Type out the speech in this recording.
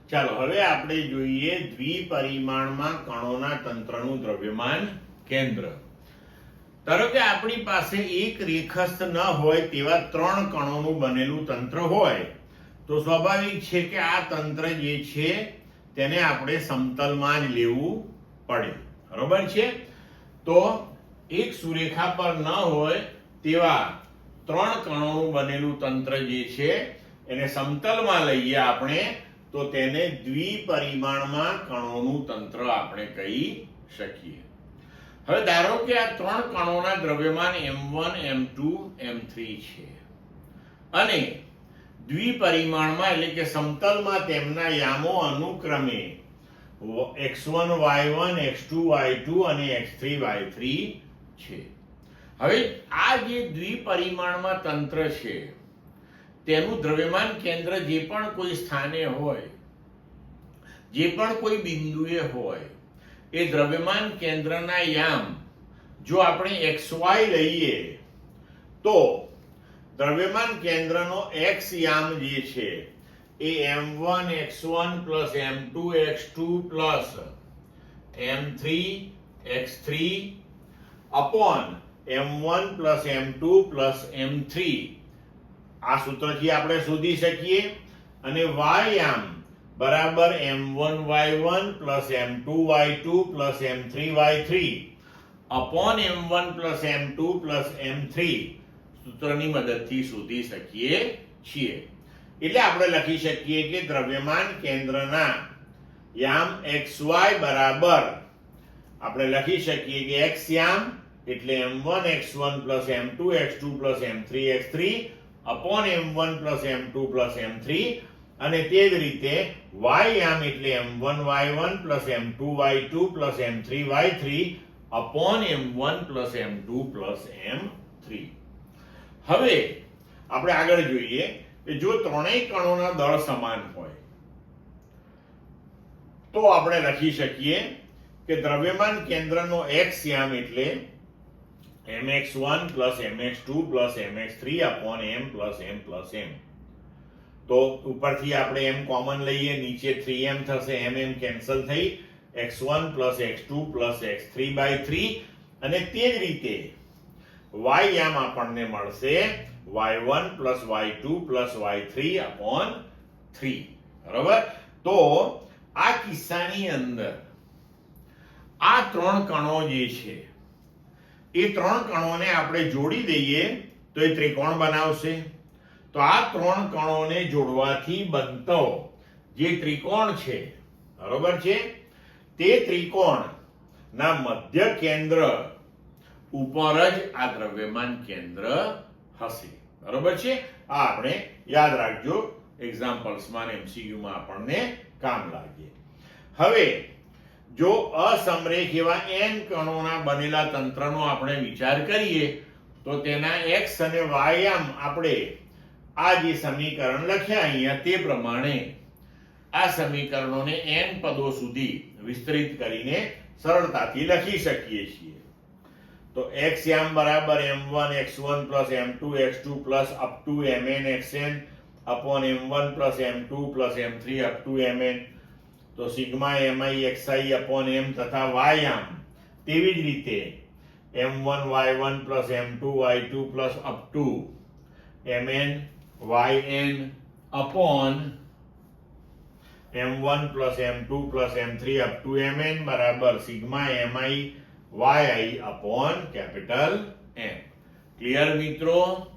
ચાલો હવે આપણે જોઈએ દ્વિપરિમાણમાં કણોના તંત્રનું દ્રવ્યમાન કેન્દ્ર. ધારો કે આપણી પાસે એક રેખસ્થ ન હોય તેવા 3 કણોનું બનેલું તંત્ર હોય તો સ્વાભાવિક છે કે આ તંત્ર જે છે તેને આપણે સમતલમાં જ લેવું પડે. બરોબર છે? તો એક સુરેખા પર ન હોય તેવા 3 કણોનું બનેલું તંત્ર જે છે એને સમતલમાં લઈએ આપણે તો તેને દ્વિપરિમાણમાં કણોનું તંત્ર આપણે કહી શકીએ. હવે ધારો કે આ 3 કણોના દ્રવ્યમાન m1 m2 m3 છે અને દ્વિપરિમાણમાં એટલે કે સમતલમાં તેમના યામો અનુક્રમે x1 y1 x2 y2 અને x3 y3 છે. હવે આ જે દ્વિપરિમાણમાં તંત્ર છે તેનું દ્રવ્યમાન કેન્દ્ર જે પણ કોઈ સ્થાને હોય, જે પણ કોઈ બિંદુએ હોય, એ દ્રવ્યમાન કેન્દ્રના યામ જો આપણે xy લઈએ તો દ્રવ્યમાન કેન્દ્રનો x યામ જે છે એ m1 x1 m2 x2 m3 x3 upon m1 m2 m3 આ સૂત્રથી આપણે શોધી શકીએ. અને y યામ બરાબર m1 y1 m2 y2 m3 y3 upon m1 m2 m3 સૂત્રની મદદથી શોધી શકીએ છીએ. એટલે આપણે લખી શકીએ કે દ્રવ્યમાન કેન્દ્રના યામ xy બરાબર આપણે લખી શકીએ કે x યામ એટલે m1 x1 m2 x2 m3 x3 upon m1 m2 m3 અને તે જ રીતે y યામ એટલે m1 y1 m2 y2 m3 y3 upon m1 m2 m3. હવે આપણે આગળ જોઈએ કે જો ત્રણેય કણોના દળ સમાન હોય તો આપણે લખી શકીએ કે દ્રવ્યમાન કેન્દ્રનો x યામ એટલે mx1 mx2 mx3 upon m m. તો ઉપરથી આપણે m કોમન લઈએ, નીચે 3m થશે, m કેન્સલ થઈ x1 x2 x3 by 3 અને તે જ રીતે y યામ આપણને મળશે y1 y2 y3 upon 3. બરાબર? તો આ કિસ્સાની અંદર આ 3 કણો જે છે એ 3 કણોને આપણે જોડી દઈએ તો એ ત્રિકોણ બનાવશે. તો આ 3 કણોને જોડવાથી બનતો જે ત્રિકોણ છે, બરોબર છે, તે ત્રિકોણના મધ્ય કેન્દ્ર ઉપર જ આ દ્રવ્યમાન કેન્દ્ર હશે. બરોબર છે? આ આપણે યાદ રાખજો, એક્ઝામ્પલ્સમાં અને MCQમાં આપણને કામ લાગે. હવે જો અસમરેખ એવા n કણોના બનેલા તંત્રનો આપણે વિચાર કરીએ તો તેના x અને y યામ આપણે આ જે સમીકરણ લખ્યા અહીંયા તે પ્રમાણે આ સમીકરણોને n પદો સુધી વિસ્તરિત કરીને સરળતાથી લખી શકીએ છીએ. તો x યામ બરાબર m1 x1 m2 x2 up to mn xn upon m1 m2 m3 up to mn. તો sigma mi xi upon m તથા y યામ તેવી જ રીતે m1 y1 m2 y2 up to mn yn upon m1 m2 m3 up to mn બરાબર sigma mi yi upon capital M. Clear મિત્રો?